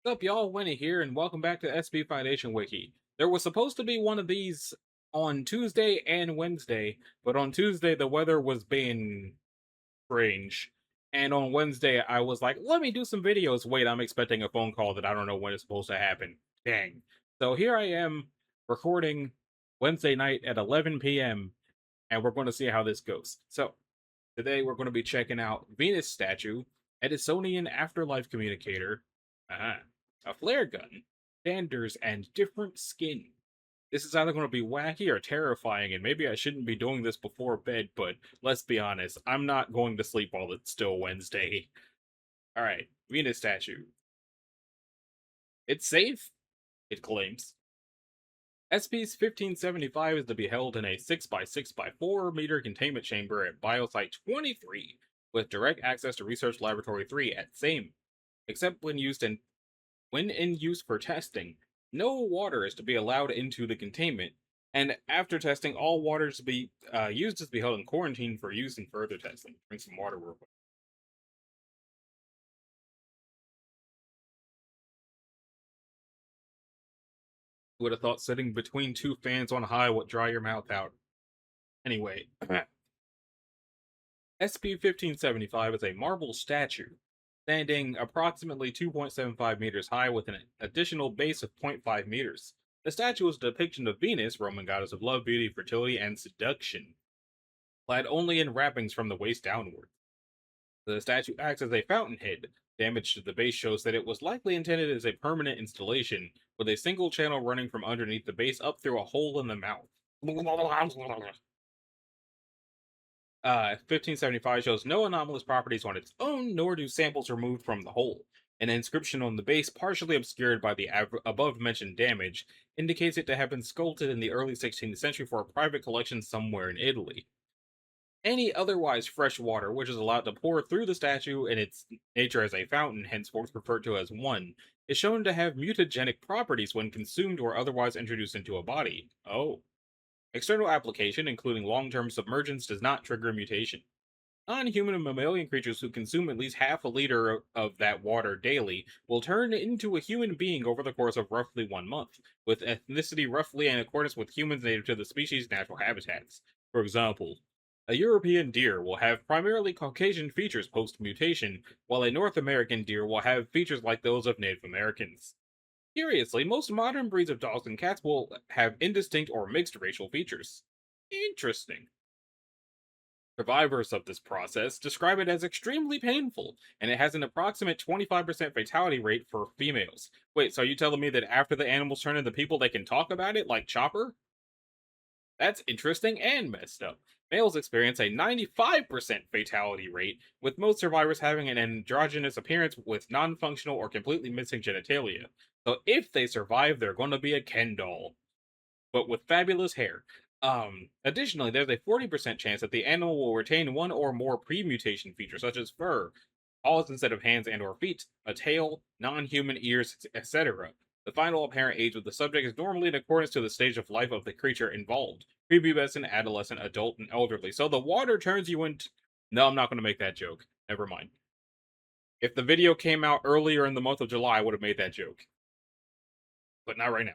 What's up, y'all? Winnie here, and welcome back to SCP Foundation Wiki. There was supposed to be one of these on Tuesday and Wednesday, but on Tuesday the weather was being strange, and on Wednesday I was like, let me do some videos. Wait, I'm expecting a phone call that I don't know when it's supposed to happen. Dang. So here I am recording Wednesday night at 11 p.m., and we're going to see how this goes. So today we're going to be checking out Venus statue, Edisonian afterlife communicator, uh a flare gun, standers, and different skin. This is either going to be wacky or terrifying, and maybe I shouldn't be doing this before bed, but let's be honest, I'm not going to sleep while it's still Wednesday. Alright, Venus statue. It's safe, it claims. SCP-1575 is to be held in a 6 by 6 by 4 meter containment chamber at Biosite 23, with direct access to Research Laboratory 3 at same. Except when in use for testing, no water is to be allowed into the containment, and after testing, all water is to be used is to be held in quarantine for use in further testing. Drink some water real quick. Who would have thought sitting between two fans on high would dry your mouth out? Anyway, SCP-1575 is a marble statue, standing approximately 2.75 meters high with an additional base of 0.5 meters. The statue is a depiction of Venus, Roman goddess of love, beauty, fertility, and seduction, clad only in wrappings from the waist downward. The statue acts as a fountainhead. Damage to the base shows that it was likely intended as a permanent installation, with a single channel running from underneath the base up through a hole in the mouth. 1575 shows no anomalous properties on its own, nor do samples removed from the hole. An inscription on the base, partially obscured by the above mentioned damage, indicates it to have been sculpted in the early 16th century for a private collection somewhere in Italy. Any otherwise fresh water which is allowed to pour through the statue in its nature as a fountain, henceforth referred to as one, is shown to have mutagenic properties when consumed or otherwise introduced into a body. Oh. External application, including long-term submergence, does not trigger mutation. Non-human and mammalian creatures who consume at least half a liter of that water daily will turn into a human being over the course of roughly 1 month, with ethnicity roughly in accordance with humans native to the species' natural habitats. For example, a European deer will have primarily Caucasian features post-mutation, while a North American deer will have features like those of Native Americans. Curiously, most modern breeds of dogs and cats will have indistinct or mixed racial features. Interesting. Survivors of this process describe it as extremely painful, and it has an approximate 25% fatality rate for females. Wait, so are you telling me that after the animals turn into people, they can talk about it, like Chopper? That's interesting and messed up. Males experience a 95% fatality rate, with most survivors having an androgynous appearance with non functional or completely missing genitalia. So if they survive, they're going to be a Ken doll, but with fabulous hair. Additionally, there's a 40% chance that the animal will retain one or more pre-mutation features, such as fur, paws instead of hands and or feet, a tail, non-human ears, etc. The final apparent age of the subject is normally in accordance to the stage of life of the creature involved: prepubescent, adolescent, adult, and elderly. So the water turns you into. No, I'm not going to make that joke. Never mind. If the video came out earlier in the month of July, I would have made that joke, but not right now.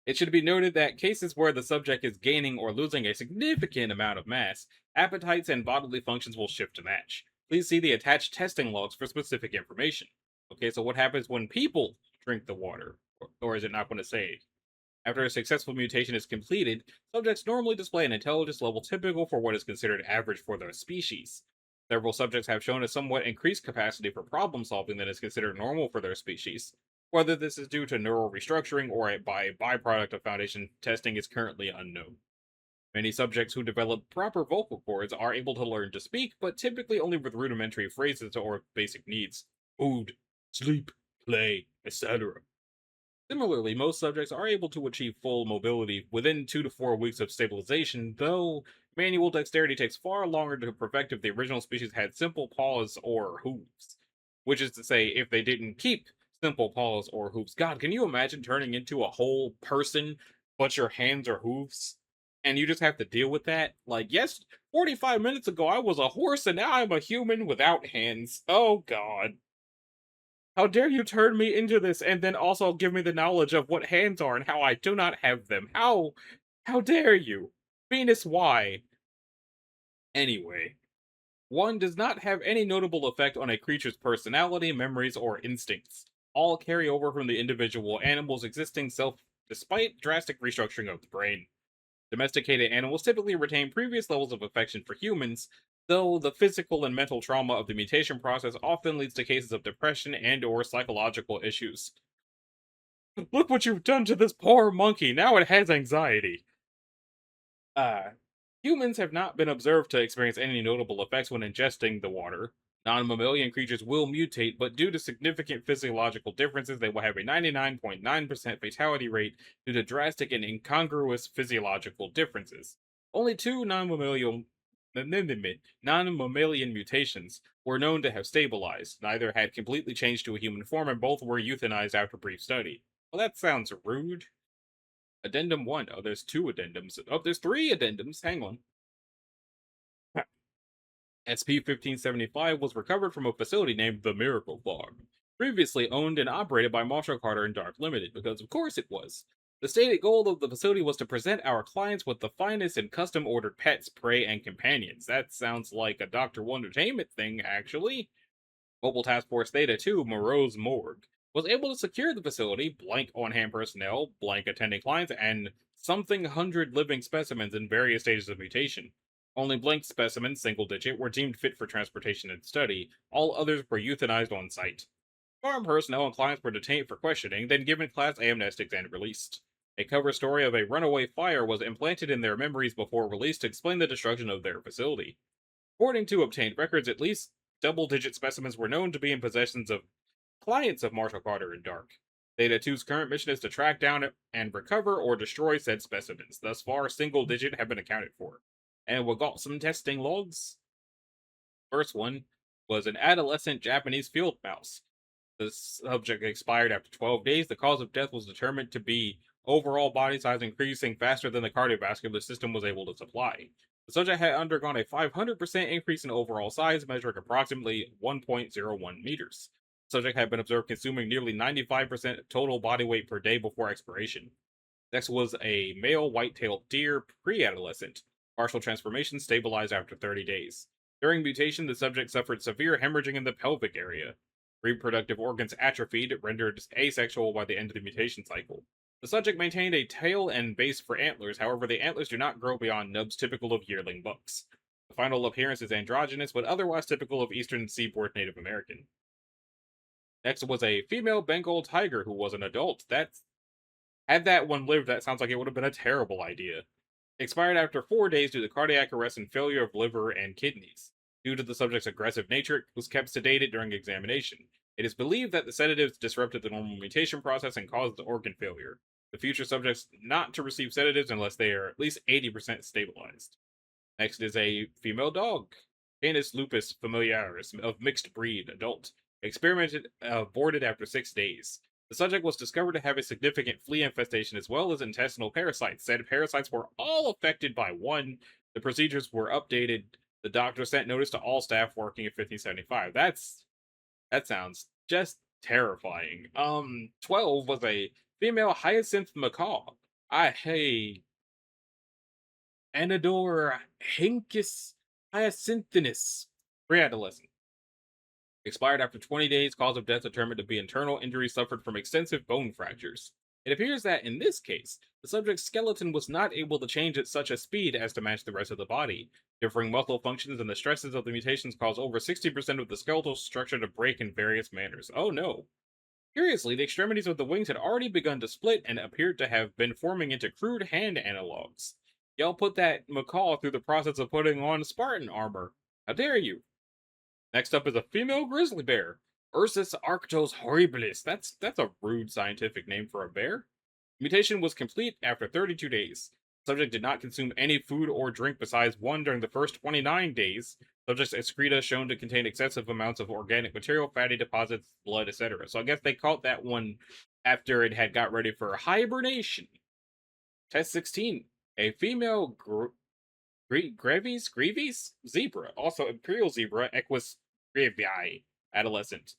It should be noted that cases where the subject is gaining or losing a significant amount of mass, appetites and bodily functions will shift to match. Please see the attached testing logs for specific information. Okay, so what happens when people drink the water? Or is it not going to say? After a successful mutation is completed, subjects normally display an intelligence level typical for what is considered average for their species. Several subjects have shown a somewhat increased capacity for problem solving than is considered normal for their species. Whether this is due to neural restructuring or by a byproduct of Foundation testing is currently unknown. Many subjects who develop proper vocal cords are able to learn to speak, but typically only with rudimentary phrases or basic needs: food, sleep, play, etc. Similarly, most subjects are able to achieve full mobility within 2 to 4 weeks of stabilization, though manual dexterity takes far longer to perfect if the original species had simple paws or hooves. Which is to say, if they didn't keep simple paws or hooves. God, can you imagine turning into a whole person, but your hands are hooves? And you just have to deal with that? Like, yes, 45 minutes ago I was a horse and now I'm a human without hands. Oh, God. How dare you turn me into this and then also give me the knowledge of what hands are and how I do not have them? How dare you? Venus, why? Anyway, one does not have any notable effect on a creature's personality, memories, or instincts. All carry over from the individual animal's existing self despite drastic restructuring of the brain. Domesticated animals typically retain previous levels of affection for humans, though the physical and mental trauma of the mutation process often leads to cases of depression and or psychological issues. Look what you've done to this poor monkey. Now it has anxiety. Uh, Humans have not been observed to experience any notable effects when ingesting the water. Non mammalian creatures will mutate, but due to significant physiological differences, they will have a 99.9% fatality rate due to drastic and incongruous physiological differences. Only two non-mammalian mutations were known to have stabilized. Neither had completely changed to a human form, and both were euthanized after brief study. Well, that sounds rude. Addendum 1. Oh, there's two addendums. Oh, there's three addendums. Hang on. SP-1575 was recovered from a facility named the Miracle Farm, previously owned and operated by Marshall Carter and Dark Limited, because of course it was. The stated goal of the facility was to present our clients with the finest in custom ordered pets, prey, and companions. That sounds like a Dr. Wondertainment thing, actually. Mobile Task Force Theta 2, Moreau's Morgue, was able to secure the facility, blank on hand personnel, blank attending clients, and something hundred living specimens in various stages of mutation. Only blank specimens, single digit, were deemed fit for transportation and study. All others were euthanized on site. Farm personnel and clients were detained for questioning, then given Class A amnestics and released. A cover story of a runaway fire was implanted in their memories before release to explain the destruction of their facility. According to obtained records, at least double digit specimens were known to be in possession of clients of Marshall Carter and Dark. Theta 2's current mission is to track down and recover or destroy said specimens. Thus far, single digit have been accounted for. And we got some testing logs. First one was an adolescent Japanese field mouse. The subject expired after 12 days. The cause of death was determined to be overall body size increasing faster than the cardiovascular system was able to supply. The subject had undergone a 500% increase in overall size, measuring approximately 1.01 meters. The subject had been observed consuming nearly 95% of total body weight per day before expiration. Next was a male white-tailed deer pre-adolescent. Partial transformation stabilized after 30 days. During mutation, the subject suffered severe hemorrhaging in the pelvic area. Reproductive organs atrophied, rendered asexual by the end of the mutation cycle. The subject maintained a tail and base for antlers, however, the antlers do not grow beyond nubs typical of yearling bucks. The final appearance is androgynous, but otherwise typical of eastern seaboard Native American. Next was a female Bengal tiger who was an adult. Had that one lived, that sounds like it would have been a terrible idea. Expired after 4 days due to cardiac arrest and failure of liver and kidneys. Due to the subject's aggressive nature, it was kept sedated during examination. It is believed that the sedatives disrupted the normal mutation process and caused organ failure. The future subjects not to receive sedatives unless they are at least 80% stabilized. Next is a female dog, Canis lupus familiaris, of mixed breed, adult. Experimented aborted after 6 days. The subject was discovered to have a significant flea infestation as well as intestinal parasites. Said parasites were all affected by one. The procedures were updated. The doctor sent notice to all staff working at 1575. That sounds just terrifying. 12 was a female hyacinth macaw. Anador Hincus hyacinthinus, pre-adolescent. Expired after 20 days, cause of death determined to be internal injury suffered from extensive bone fractures. It appears that in this case, the subject's skeleton was not able to change at such a speed as to match the rest of the body. Differing muscle functions and the stresses of the mutations cause over 60% of the skeletal structure to break in various manners. Oh no. Curiously, the extremities of the wings had already begun to split and appeared to have been forming into crude hand analogs. Y'all put that macaw through the process of putting on Spartan armor. How dare you? Next up is a female grizzly bear, Ursus arctos horribilis. That's a rude scientific name for a bear. Mutation was complete after 32 days. Subject did not consume any food or drink besides one during the first 29 days. Subject's excreta shown to contain excessive amounts of organic material, fatty deposits, blood, etc. So I guess they caught that one after it had got ready for hibernation. Test 16. A female Grevy's zebra, also imperial zebra, Equus grevii, adolescent.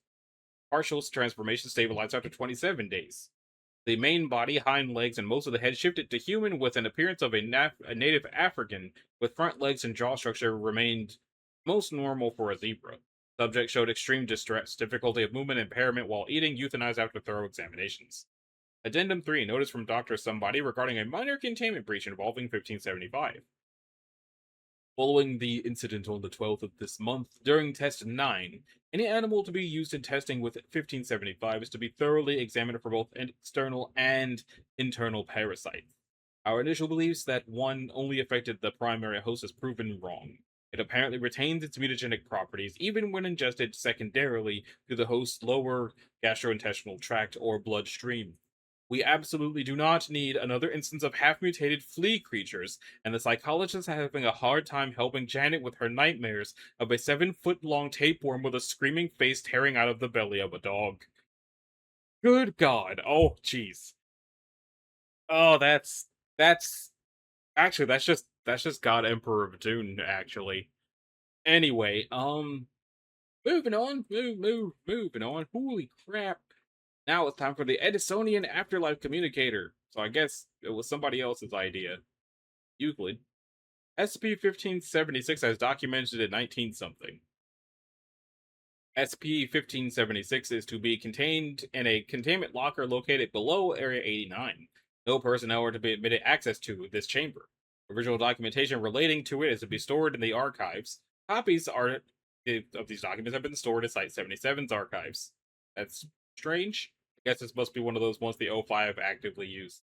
Partial transformation stabilized after 27 days. The main body, hind legs, and most of the head shifted to human with an appearance of a native African, with front legs and jaw structure remained most normal for a zebra. Subject showed extreme distress, difficulty of movement, impairment while eating, euthanized after thorough examinations. Addendum 3, notice from Dr. Somebody regarding a minor containment breach involving 1575. Following the incident on the 12th of this month, during Test 9, any animal to be used in testing with 1575 is to be thoroughly examined for both external and internal parasites. Our initial beliefs that one only affected the primary host is proven wrong. It apparently retains its mutagenic properties even when ingested secondarily through the host's lower gastrointestinal tract or bloodstream. We absolutely do not need another instance of half mutated flea creatures, and the psychologist is having a hard time helping Janet with her nightmares of a 7-foot long tapeworm with a screaming face tearing out of the belly of a dog. Good God. Oh, jeez. Oh, that's actually that's just God Emperor of Dune, actually. Anyway, moving on, moving on. Holy crap. Now it's time for the Edisonian Afterlife Communicator. So I guess it was somebody else's idea. Euclid. SCP-1576 as documented in 19 something. SCP-1576 is to be contained in a containment locker located below Area 89. No personnel are to be admitted access to this chamber. Original documentation relating to it is to be stored in the archives. Copies of these documents have been stored at Site 77's archives. That's strange. I guess this must be one of those ones the O5 actively use.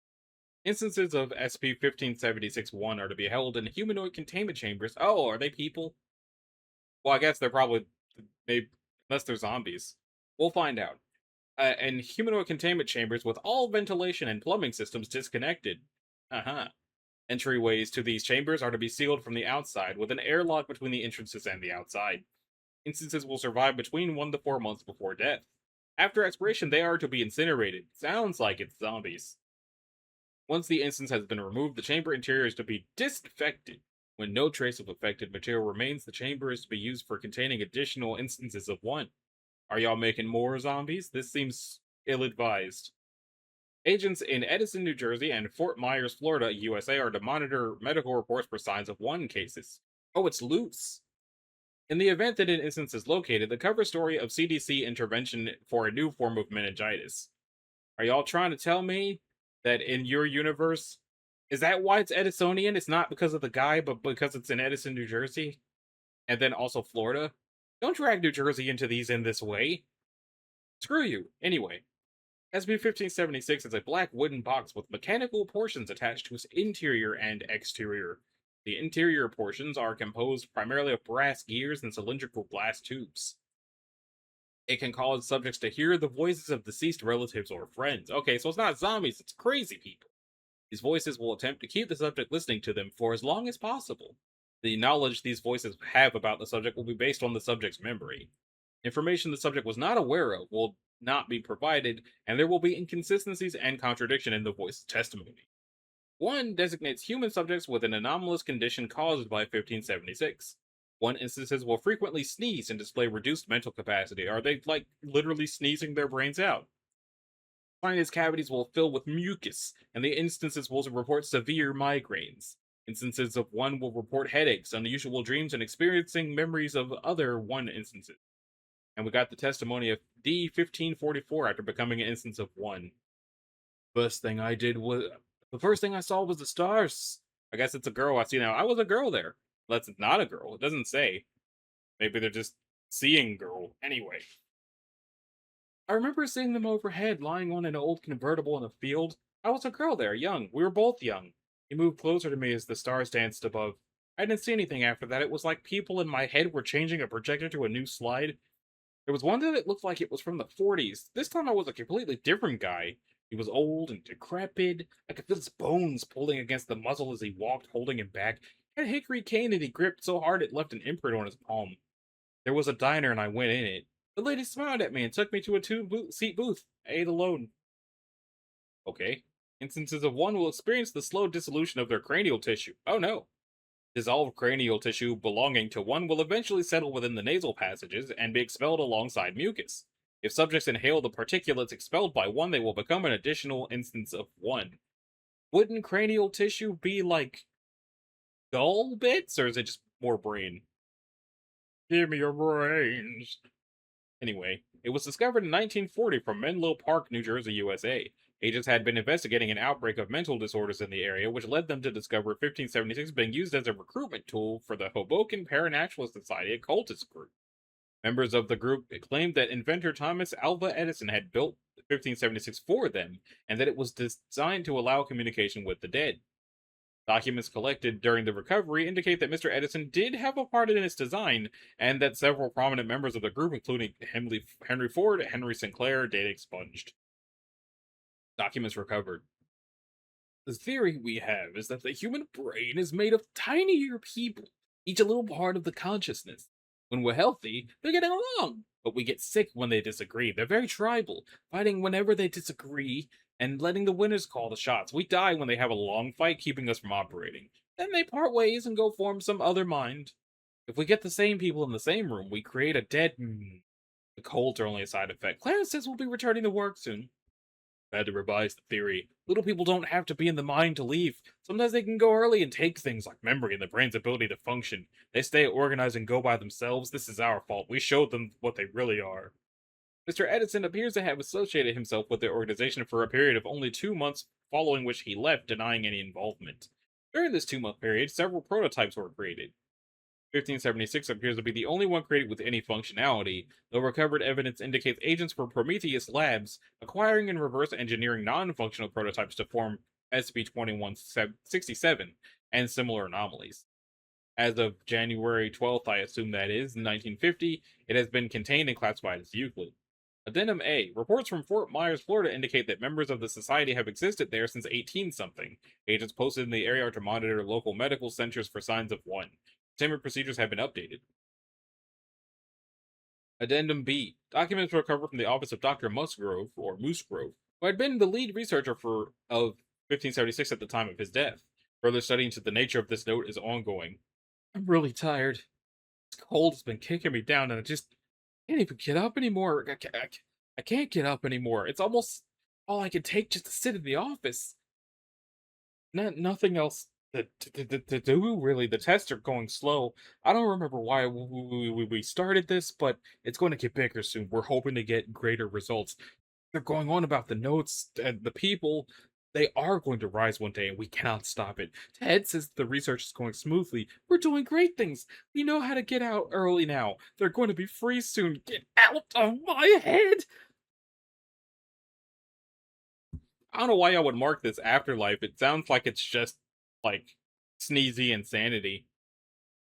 Instances of SCP-1576-1 are to be held in humanoid containment chambers. Oh, are they people? Well, I guess they're probably, maybe, unless they're zombies. We'll find out. And humanoid containment chambers with all ventilation and plumbing systems disconnected. Uh-huh. Entryways to these chambers are to be sealed from the outside, with an airlock between the entrances and the outside. Instances will survive between 1 to 4 months before death. After expiration, they are to be incinerated. Sounds like it's zombies. Once the instance has been removed, the chamber interior is to be disinfected. When no trace of affected material remains, the chamber is to be used for containing additional instances of 1. Are y'all making more zombies? This seems ill-advised. Agents in Edison, New Jersey and Fort Myers, Florida, USA are to monitor medical reports for signs of 1 cases. Oh, it's loose. In the event that an instance is located, the cover story of CDC intervention for a new form of meningitis. Are y'all trying to tell me that in your universe, is that why it's Edisonian? It's not because of the guy, but because it's in Edison, New Jersey? And then also Florida? Don't drag New Jersey into these in this way. Screw you. Anyway, SB-1576 is a black wooden box with mechanical portions attached to its interior and exterior. The interior portions are composed primarily of brass gears and cylindrical glass tubes. It can cause subjects to hear the voices of deceased relatives or friends. Okay, so it's not zombies, it's crazy people. These voices will attempt to keep the subject listening to them for as long as possible. The knowledge these voices have about the subject will be based on the subject's memory. Information the subject was not aware of will not be provided, and there will be inconsistencies and contradiction in the voice's testimony. 1 designates human subjects with an anomalous condition caused by 1576. 1 instances will frequently sneeze and display reduced mental capacity. Are they, like, literally sneezing their brains out? Sinus cavities will fill with mucus, and the instances will report severe migraines. Instances of 1 will report headaches, unusual dreams, and experiencing memories of other 1 instances. And we got the testimony of D-1544 after becoming an instance of 1. The first thing I saw was the stars. I guess it's a girl I see now. I was a girl there. That's not a girl. It doesn't say. Maybe they're just seeing girl. Anyway. I remember seeing them overhead, lying on an old convertible in a field. I was a girl there, young. We were both young. He moved closer to me as the stars danced above. I didn't see anything after that. It was like people in my head were changing a projector to a new slide. There was one that looked like it was from the 40s. This time I was a completely different guy. He was old and decrepit. I could feel his bones pulling against the muzzle as he walked, holding him back. He had a hickory cane that he gripped so hard it left an imprint on his palm. There was a diner and I went in it. The lady smiled at me and took me to a two-seat booth. I ate alone. Okay. Instances of 1 will experience the slow dissolution of their cranial tissue. Oh no. Dissolved cranial tissue belonging to 1 will eventually settle within the nasal passages and be expelled alongside mucus. If subjects inhale the particulates expelled by one, they will become an additional instance of one. Wouldn't cranial tissue be like skull bits, or is it just more brain? Give me your brains. Anyway, it was discovered in 1940 from Menlo Park, New Jersey, USA. Agents had been investigating an outbreak of mental disorders in the area, which led them to discover 1576 being used as a recruitment tool for the Hoboken Paranormal Society occultist group. Members of the group claimed that inventor Thomas Alva Edison had built 1576 for them, and that it was designed to allow communication with the dead. Documents collected during the recovery indicate that Mr. Edison did have a part in its design, and that several prominent members of the group, including Henry Ford and Henry Sinclair, data expunged. Documents recovered. The theory we have is that the human brain is made of tinier people, each a little part of the consciousness. When we're healthy, they're getting along, but we get sick when they disagree. They're very tribal, fighting whenever they disagree and letting the winners call the shots. We die when they have a long fight, keeping us from operating. Then they part ways and go form some other mind. If we get the same people in the same room, we create a dead. The colds are only a side effect. Clarence says we'll be returning to work soon. I had to revise the theory. Little people don't have to be in the mind to leave. Sometimes they can go early and take things like memory and the brain's ability to function. They stay organized and go by themselves. This is our fault. We showed them what they really are. Mr. Edison appears to have associated himself with the organization for a period of only 2 months, following which he left, denying any involvement. During this 2 month period, several prototypes were created. 1576 appears to be the only one created with any functionality, though recovered evidence indicates agents from Prometheus Labs acquiring and reverse engineering non-functional prototypes to form SCP-2167 and similar anomalies. As of January 12th, I assume that is, in 1950, it has been contained and classified as Euclid. Addendum A. Reports from Fort Myers, Florida indicate that members of the society have existed there since 18-something. Agents posted in the area are to monitor local medical centers for signs of one. Containment procedures have been updated. Addendum B. Documents recovered from the office of Dr. Musgrove, who had been the lead researcher of 1576 at the time of his death. Further study into the nature of this note is ongoing. I'm really tired. This cold has been kicking me down, and I just can't even get up anymore. I can't get up anymore. It's almost all I can take just to sit in the office. Nothing else to do, really. The tests are going slow. I don't remember why we started this, but it's going to get bigger soon. We're hoping to get greater results. They're going on about the notes and the people. They are going to rise one day, and we cannot stop it. Ted says the research is going smoothly. We're doing great things. We know how to get out early now. They're going to be free soon. Get out of my head! I don't know why I would mark this afterlife. It sounds like it's just, like, sneezy insanity.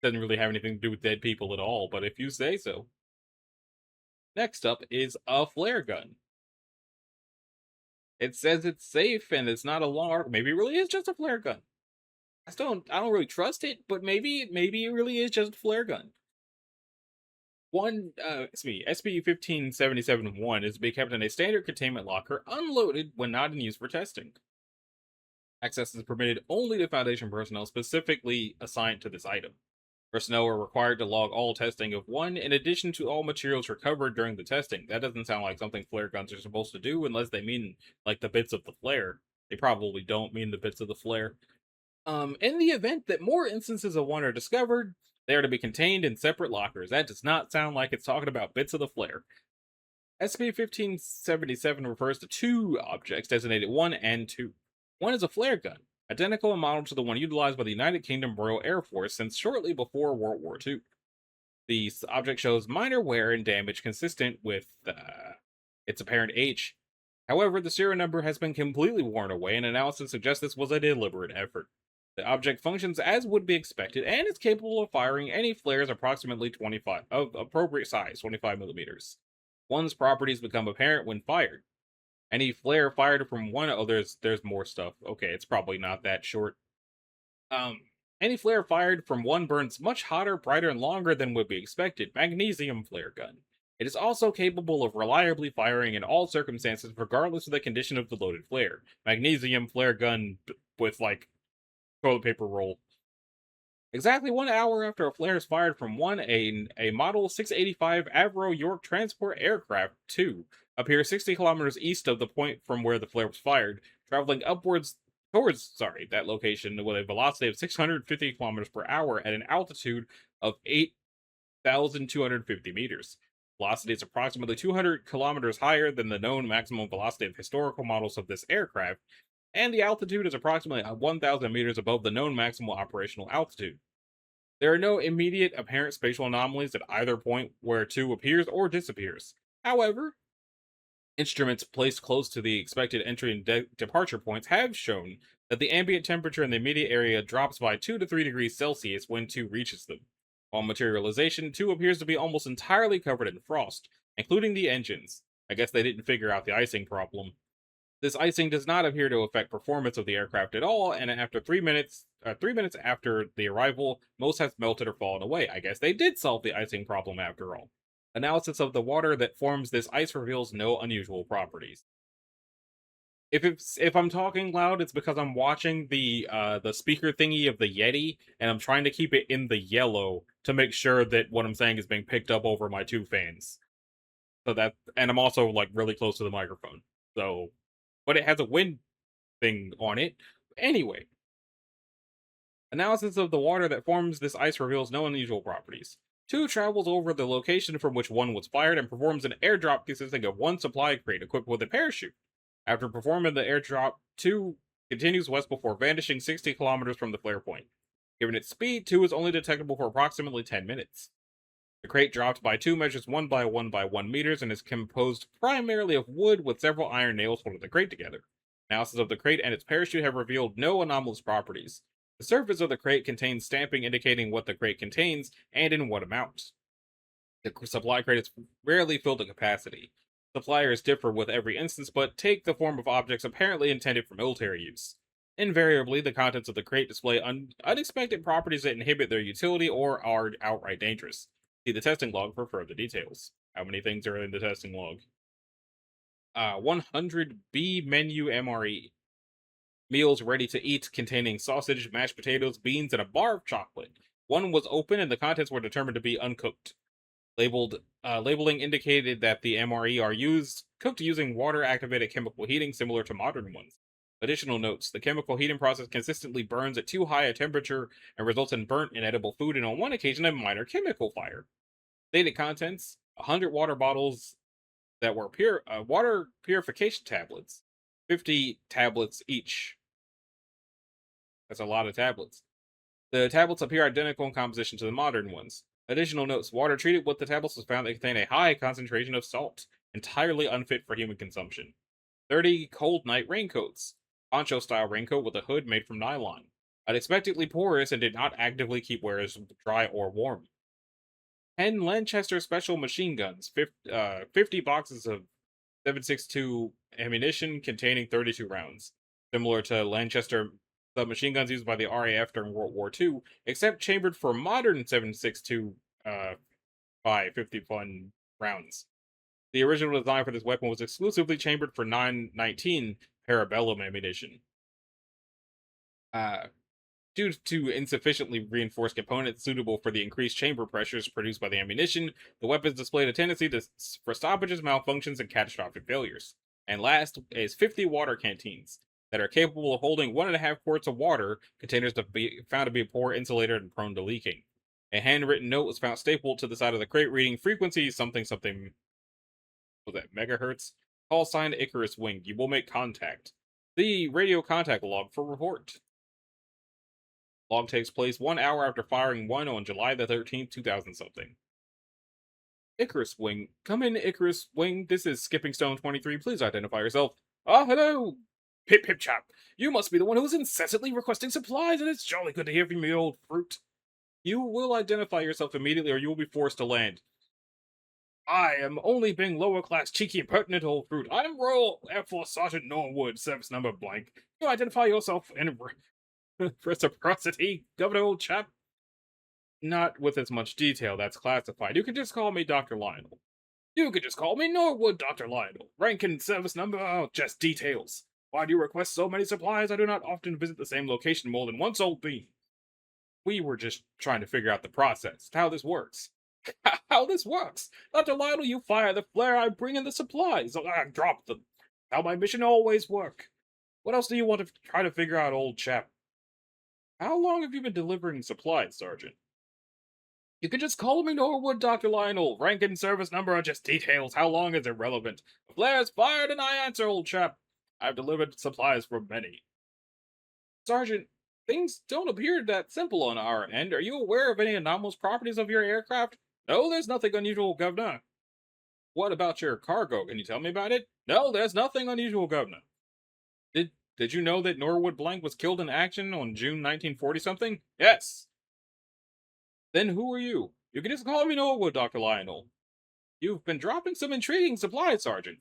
Doesn't really have anything to do with dead people at all, but if you say so. Next up is a flare gun. It says it's safe and it's not a long. Maybe it really is just a flare gun. I don't really trust it, but maybe it really is just a flare gun. SCP-1577-1 is to be kept in a standard containment locker, unloaded when not in use for testing. Access is permitted only to Foundation personnel specifically assigned to this item. Personnel are required to log all testing of one, in addition to all materials recovered during the testing. That doesn't sound like something flare guns are supposed to do, unless they mean, like, the bits of the flare. They probably don't mean the bits of the flare. In the event that more instances of one are discovered, they are to be contained in separate lockers. That does not sound like it's talking about bits of the flare. SCP-1577 refers to two objects designated 1 and 2. One is a flare gun, identical in model to the one utilized by the United Kingdom Royal Air Force since shortly before World War II. The object shows minor wear and damage consistent with its apparent age. However, the serial number has been completely worn away, and analysis suggests this was a deliberate effort. The object functions as would be expected and is capable of firing any flares approximately 25 of appropriate size, 25 millimeters. One's properties become apparent when fired. Any flare fired from one, oh, there's more stuff. Okay, it's probably not that short. Any flare fired from one burns much hotter, brighter, and longer than would be expected. Magnesium flare gun. It is also capable of reliably firing in all circumstances, regardless of the condition of the loaded flare. Magnesium flare gun with, like, toilet paper roll. Exactly 1 hour after a flare is fired from a Model 685 Avro York Transport Aircraft 2 appears 60 kilometers east of the point from where the flare was fired, traveling upwards towards that location with a velocity of 650 kilometers per hour at an altitude of 8,250 meters. Velocity is approximately 200 kilometers higher than the known maximum velocity of historical models of this aircraft, and the altitude is approximately 1,000 meters above the known maximal operational altitude. There are no immediate apparent spatial anomalies at either point where 2 appears or disappears. However, instruments placed close to the expected entry and departure points have shown that the ambient temperature in the immediate area drops by 2 to 3 degrees Celsius when 2 reaches them. While materialization, 2 appears to be almost entirely covered in frost, including the engines. I guess they didn't figure out the icing problem. This icing does not appear to affect performance of the aircraft at all, and after 3 minutes after the arrival, most has melted or fallen away. I guess they did solve the icing problem after all. Analysis of the water that forms this ice reveals no unusual properties. If I'm talking loud, it's because I'm watching the speaker thingy of the Yeti, and I'm trying to keep it in the yellow to make sure that what I'm saying is being picked up over my 2 fans. And I'm also like really close to the microphone. So, but it has a wind thing on it. Anyway, analysis of the water that forms this ice reveals no unusual properties. 2 travels over the location from which 1 was fired and performs an airdrop consisting of 1 supply crate equipped with a parachute. After performing the airdrop, 2 continues west before vanishing 60 kilometers from the flare point. Given its speed, 2 is only detectable for approximately 10 minutes. The crate dropped by 2 measures 1 by 1 by 1 meters and is composed primarily of wood with several iron nails holding the crate together. Analysis of the crate and its parachute have revealed no anomalous properties. The surface of the crate contains stamping indicating what the crate contains and in what amount. The supply crate is rarely filled to capacity. Suppliers differ with every instance, but take the form of objects apparently intended for military use. Invariably, the contents of the crate display unexpected properties that inhibit their utility or are outright dangerous. See the testing log for further details. How many things are in the testing log? 100B menu MRE. Meals ready to eat containing sausage, mashed potatoes, beans, and a bar of chocolate. One was open and the contents were determined to be uncooked. Labeling indicated that the MRE are cooked using water-activated chemical heating similar to modern ones. Additional notes: the chemical heating process consistently burns at too high a temperature and results in burnt inedible food, and on one occasion a minor chemical fire. Stated contents: 100 water bottles that were water purification tablets, 50 tablets each. That's a lot of tablets. The tablets appear identical in composition to the modern ones. Additional notes: water treated with the tablets was found to contain a high concentration of salt, entirely unfit for human consumption. 30 cold night raincoats, poncho style raincoat with a hood made from nylon. Unexpectedly porous and did not actively keep wearers dry or warm. 10 Lanchester special machine guns, 50 boxes of 7.62 ammunition containing 32 rounds, similar to Lanchester submachine guns used by the RAF during World War II, except chambered for modern 7.62 by 51 rounds. The original design for this weapon was exclusively chambered for 919 parabellum ammunition. Due to insufficiently reinforced components suitable for the increased chamber pressures produced by the ammunition, the weapons displayed a tendency for stoppages, malfunctions, and catastrophic failures. And last is 50 water canteens that are capable of holding 1.5 quarts of water, containers found to be poor insulated and prone to leaking. A handwritten note was found stapled to the side of the crate reading frequency something something, was that megahertz? Call sign Icarus Wing. You will make contact. The radio contact log for report. Log takes place 1 hour after firing 1 on July the 13th, 2000 something. Icarus Wing. Come in, Icarus Wing. This is Skipping Stone 23. Please identify yourself. Ah, hello. Pip pip chap. You must be the one who is incessantly requesting supplies, and it's jolly good to hear from you, old fruit. You will identify yourself immediately or you will be forced to land. I am only being lower class, cheeky, impertinent old fruit. I am Royal Air Force Sergeant Norwood, service number blank. You identify yourself in reciprocity, governor old chap. Not with as much detail that's classified. You can just call me Dr. Lionel. You can just call me Norwood, Dr. Lionel. Rank and service number, oh, just details. Why do you request so many supplies? I do not often visit the same location more than once, old bean. We were just trying to figure out the process, how this works. How this works? Dr. Lionel, you fire the flare, I bring in the supplies. I drop them. How my mission always work. What else do you want to try to figure out, old chap? How long have you been delivering supplies, Sergeant? You can just call me Norwood, Dr. Lionel. Rank and service number are just details. How long is irrelevant. The flare is fired and I answer, old chap. I've delivered supplies for many. Sergeant, things don't appear that simple on our end. Are you aware of any anomalous properties of your aircraft? No, there's nothing unusual, Governor. What about your cargo? Can you tell me about it? No, there's nothing unusual, Governor. Did you know that Norwood Blank was killed in action on June 1940 something? Yes. Then who are you? You can just call me Norwood, Dr. Lionel. You've been dropping some intriguing supplies, Sergeant.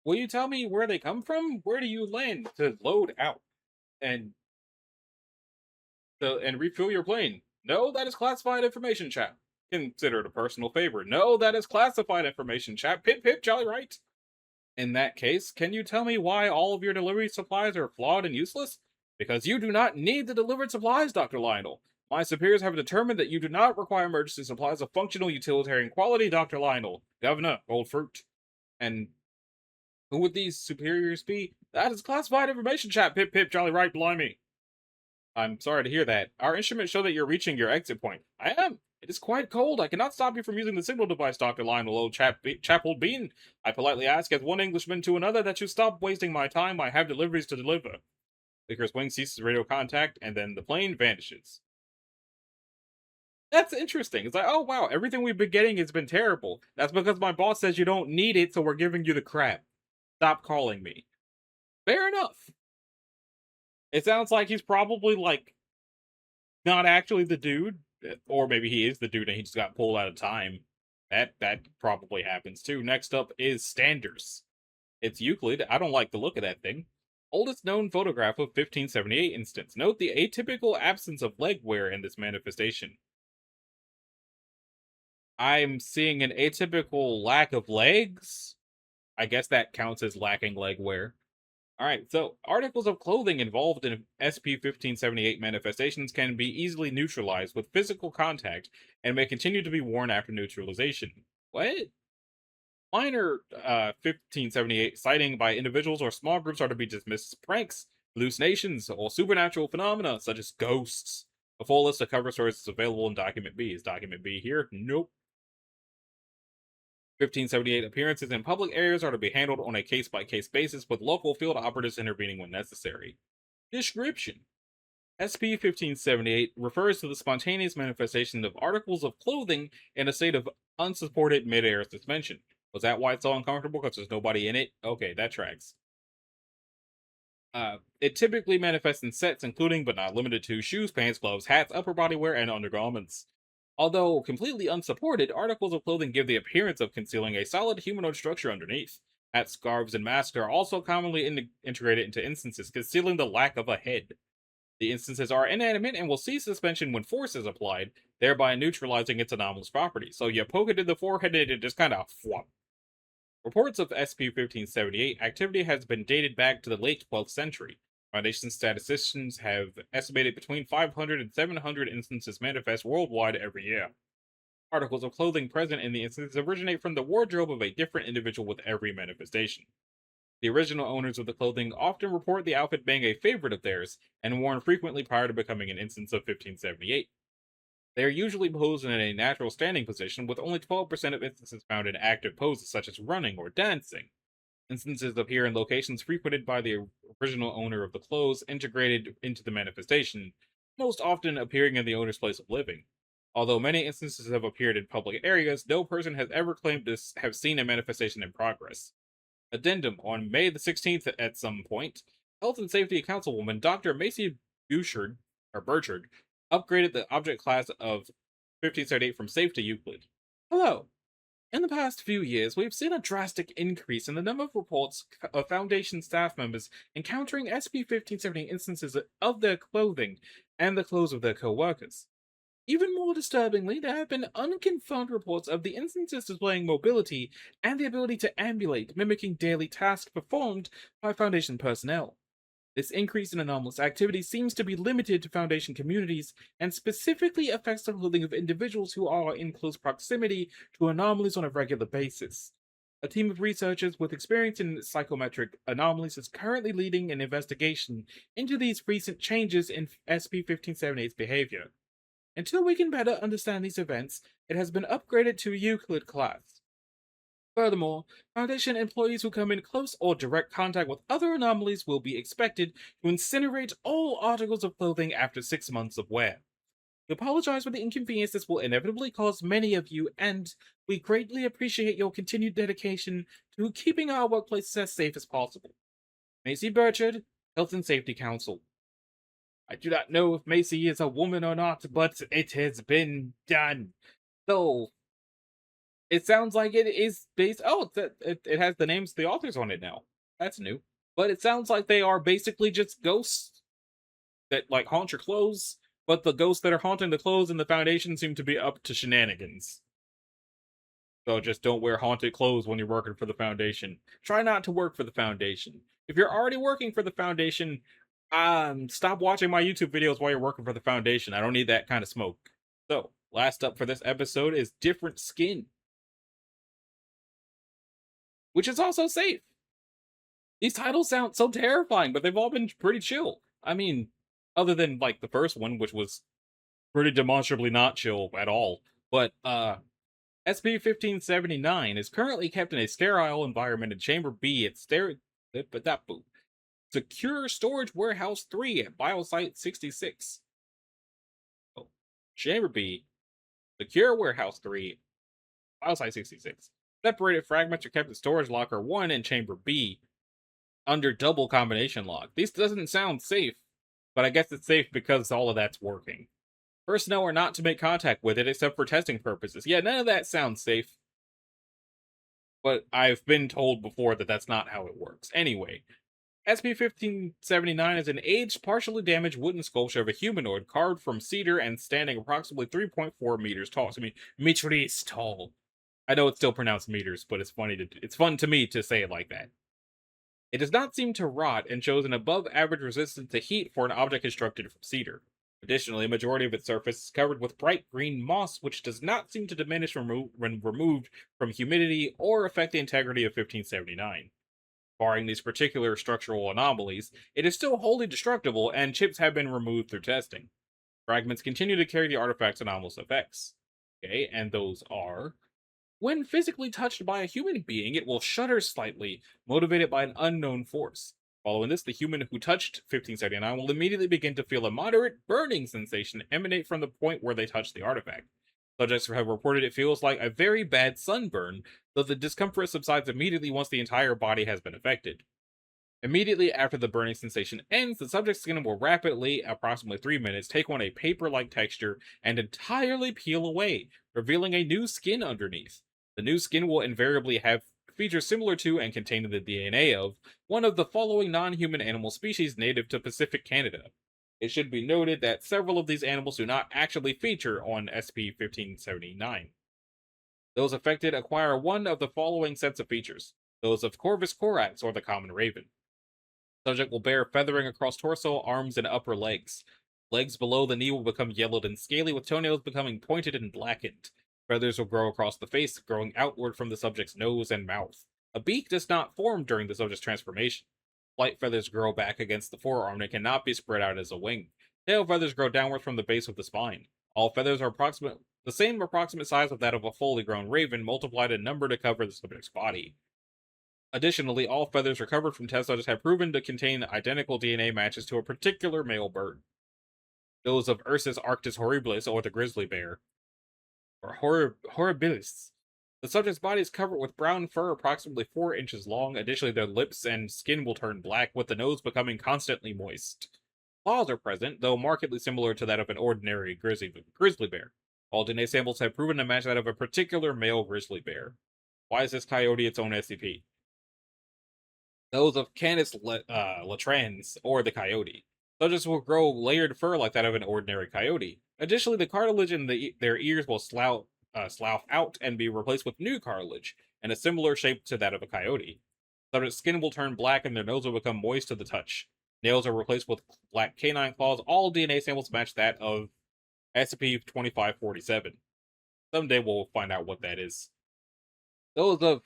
Will you tell me where they come from? Where do you land to load out and and refuel your plane? No, that is classified information, chap. Consider it a personal favor. No, that is classified information, chap. Pip pip, jolly right. In that case, can you tell me why all of your delivery supplies are flawed and useless? Because you do not need the delivered supplies, Dr. Lionel. My superiors have determined that you do not require emergency supplies of functional utilitarian quality, Dr. Lionel. Governor, old fruit. And who would these superiors be? That is classified information, chap. Pip pip, jolly right, blimey. I'm sorry to hear that. Our instruments show that you're reaching your exit point. I am. It is quite cold. I cannot stop you from using the signal device, Dr. Lionel, old chap old bean. I politely ask as one Englishman to another that you stop wasting my time. I have deliveries to deliver. Vickers' wing ceases radio contact, and then the plane vanishes. That's interesting. It's like, oh wow, everything we've been getting has been terrible. That's because my boss says you don't need it, so we're giving you the crap. Stop calling me. Fair enough. It sounds like he's probably like not actually the dude, or maybe he is the dude and he just got pulled out of time. That probably happens too. Next up is Standers. It's Euclid. I don't like the look of that thing. Oldest known photograph of 1578 instance. Note the atypical absence of leg wear in this manifestation. I'm seeing an atypical lack of legs. I guess that counts as lacking leg wear. Alright, so articles of clothing involved in SP-1578 manifestations can be easily neutralized with physical contact and may continue to be worn after neutralization. What? Minor 1578 sighting by individuals or small groups are to be dismissed as pranks, hallucinations, or supernatural phenomena such as ghosts. A full list of cover stories is available in Document B. Is Document B here? Nope. 1578 appearances in public areas are to be handled on a case-by-case basis with local field operatives intervening when necessary. Description: SP-1578 refers to the spontaneous manifestation of articles of clothing in a state of unsupported mid-air suspension. Was that why it's so uncomfortable? Because there's nobody in it? Okay, that tracks. It typically manifests in sets including, but not limited to, shoes, pants, gloves, hats, upper body wear, and undergarments. Although completely unsupported, articles of clothing give the appearance of concealing a solid humanoid structure underneath. Hats, scarves, and masks are also commonly integrated into instances, concealing the lack of a head. The instances are inanimate and will cease suspension when force is applied, thereby neutralizing its anomalous properties. So you poke it in the forehead and it just kind of flop. Reports of SP-1578 activity has been dated back to the late 12th century. Foundation statisticians have estimated between 500 and 700 instances manifest worldwide every year. Articles of clothing present in the instances originate from the wardrobe of a different individual with every manifestation. The original owners of the clothing often report the outfit being a favorite of theirs and worn frequently prior to becoming an instance of 1578. They are usually posed in a natural standing position, with only 12% of instances found in active poses such as running or dancing. Instances appear in locations frequented by the original owner of the clothes integrated into the manifestation, most often appearing in the owner's place of living. Although many instances have appeared in public areas, no person has ever claimed to have seen a manifestation in progress. Addendum: on May the 16th at some point, Health and Safety Councilwoman Dr. Macy Burchard upgraded the object class of 1578 from safe to Euclid. Hello. In the past few years, we've seen a drastic increase in the number of reports of Foundation staff members encountering SP-1578 instances of their clothing and the clothes of their co-workers. Even more disturbingly, there have been unconfirmed reports of the instances displaying mobility and the ability to ambulate, mimicking daily tasks performed by Foundation personnel. This increase in anomalous activity seems to be limited to Foundation communities and specifically affects the clothing of individuals who are in close proximity to anomalies on a regular basis. A team of researchers with experience in psychometric anomalies is currently leading an investigation into these recent changes in SCP-1578's behavior. Until we can better understand these events, it has been upgraded to Euclid class. Furthermore, Foundation employees who come in close or direct contact with other anomalies will be expected to incinerate all articles of clothing after 6 months of wear. We apologize for the inconvenience this will inevitably cause many of you, and we greatly appreciate your continued dedication to keeping our workplaces as safe as possible. Macy Burchard, Health and Safety Council. I do not know if Macy is a woman or not, but it has been done. So, it sounds like it is based. Oh, it has the names of the authors on it now. That's new. But it sounds like they are basically just ghosts that like haunt your clothes. But the ghosts that are haunting the clothes in the Foundation seem to be up to shenanigans. So just don't wear haunted clothes when you're working for the Foundation. Try not to work for the Foundation. If you're already working for the Foundation, stop watching my YouTube videos while you're working for the Foundation. I don't need that kind of smoke. So, last up for this episode is Different Skin, which is also safe. These titles sound so terrifying, but they've all been pretty chill. I mean, other than like the first one, which was pretty demonstrably not chill at all. But SCP-1579 is currently kept in a sterile environment in Chamber B at Secure Storage Warehouse 3 at Biosite 66. Oh, Chamber B, Secure Warehouse 3, Biosite 66. Separated fragments are kept in Storage Locker 1 in Chamber B under double combination lock. This doesn't sound safe, but I guess it's safe because all of that's working. Personnel are not to make contact with it except for testing purposes. Yeah, none of that sounds safe. But I've been told before that that's not how it works. Anyway, SCP-1579 is an aged, partially damaged wooden sculpture of a humanoid carved from cedar and standing approximately 3.4 meters tall. So, I mean, meters tall. I know it's still pronounced meters, but it's fun to me to say it like that. It does not seem to rot and shows an above average resistance to heat for an object constructed from cedar. Additionally, a majority of its surface is covered with bright green moss, which does not seem to diminish when removed from humidity or affect the integrity of 1579. Barring these particular structural anomalies, it is still wholly destructible, and chips have been removed through testing. Fragments continue to carry the artifact's anomalous effects. Okay, and those are: when physically touched by a human being, it will shudder slightly, motivated by an unknown force. Following this, the human who touched 1579 will immediately begin to feel a moderate burning sensation emanate from the point where they touched the artifact. Subjects have reported it feels like a very bad sunburn, though the discomfort subsides immediately once the entire body has been affected. Immediately after the burning sensation ends, the subject's skin will rapidly, approximately 3 minutes, take on a paper-like texture and entirely peel away, revealing a new skin underneath. The new skin will invariably have features similar to and containing the DNA of one of the following non-human animal species native to Pacific Canada. It should be noted that several of these animals do not actually feature on SCP-1579. Those affected acquire one of the following sets of features: those of Corvus corax, or the common raven. Subject will bear feathering across torso, arms, and upper legs. Legs below the knee will become yellowed and scaly, with toenails becoming pointed and blackened. Feathers will grow across the face, growing outward from the subject's nose and mouth. A beak does not form during the subject's transformation. Flight feathers grow back against the forearm and cannot be spread out as a wing. Tail feathers grow downward from the base of the spine. All feathers are the same approximate size of that of a fully grown raven, multiplied in number to cover the subject's body. Additionally, all feathers recovered from test subjects have proven to contain identical DNA matches to a particular male bird. Those of Ursus arctos horribilis, or the grizzly bear, or horribilis. The subject's body is covered with brown fur approximately 4 inches long. Additionally, their lips and skin will turn black, with the nose becoming constantly moist. Claws are present, though markedly similar to that of an ordinary grizzly bear. All DNA samples have proven to match that of a particular male grizzly bear. Why is this coyote its own SCP? Those of Canis latrans, or the coyote. Subjects will grow layered fur like that of an ordinary coyote. Additionally, the cartilage in their ears will slough out and be replaced with new cartilage, in a similar shape to that of a coyote. Subject's skin will turn black and their nose will become moist to the touch. Nails are replaced with black canine claws. All DNA samples match that of SCP-2547. Someday we'll find out what that is. Those of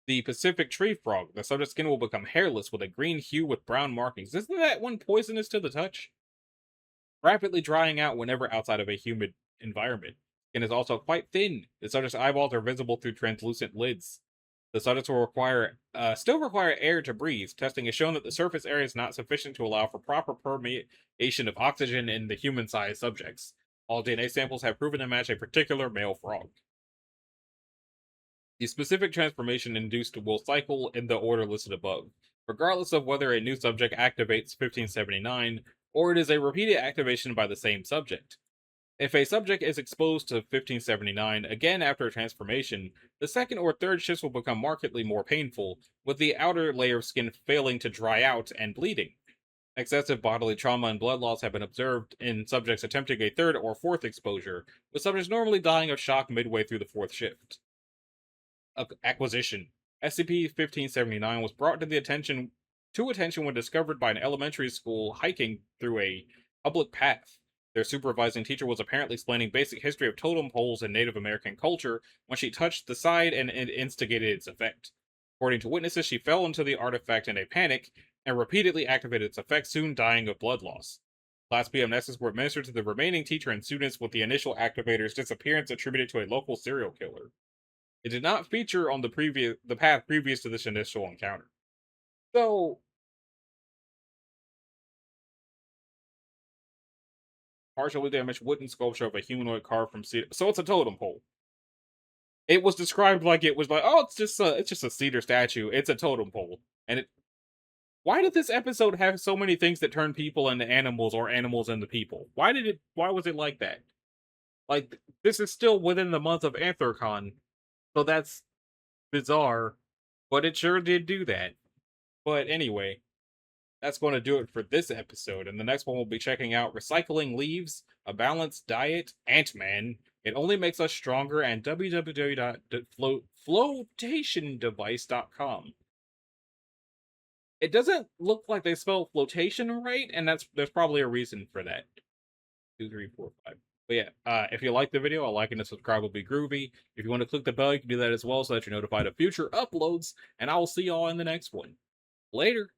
the Pacific tree frog, the subject's skin will become hairless with a green hue with brown markings. Isn't that one poisonous to the touch? Rapidly drying out whenever outside of a humid environment. Skin is also quite thin. The subject's eyeballs are visible through translucent lids. The subjects will still require air to breathe. Testing has shown that the surface area is not sufficient to allow for proper permeation of oxygen in the human-sized subjects. All DNA samples have proven to match a particular male frog. The specific transformation induced will cycle in the order listed above, regardless of whether a new subject activates 1579 or it is a repeated activation by the same subject. If a subject is exposed to 1579 again after a transformation, the second or third shifts will become markedly more painful, with the outer layer of skin failing to dry out and bleeding. Excessive bodily trauma and blood loss have been observed in subjects attempting a third or fourth exposure, with subjects normally dying of shock midway through the fourth shift. Acquisition. SCP-1579 was brought to attention when discovered by an elementary school hiking through a public path. Their supervising teacher was apparently explaining basic history of totem poles in Native American culture when she touched the side and it instigated its effect. According to witnesses, she fell into the artifact in a panic and repeatedly activated its effect, soon dying of blood loss. Class B amnestics were administered to the remaining teacher and students, with the initial activator's disappearance attributed to a local serial killer. It did not feature on the path previous to this initial encounter. So, partially damaged wooden sculpture of a humanoid carved from cedar. So it's a totem pole. It was described like it was like, oh, it's just a cedar statue. It's a totem pole. And it why did this episode have so many things that turn people into animals or animals into people? Why was it like that? Like, this is still within the month of Anthrocon, so that's bizarre, but it sure did do that. But anyway, that's going to do it for this episode. And the next one we'll be checking out Recycling Leaves, A Balanced Diet, Ant-Man. It only makes us stronger, and www.flotationdevice.com. It doesn't look like they spell flotation right, and there's probably a reason for that. 2, 3, 4, 5. But yeah, if you like the video, a like and a subscribe will be groovy. If you want to click the bell, you can do that as well so that you're notified of future uploads, and I will see y'all in the next one. Later.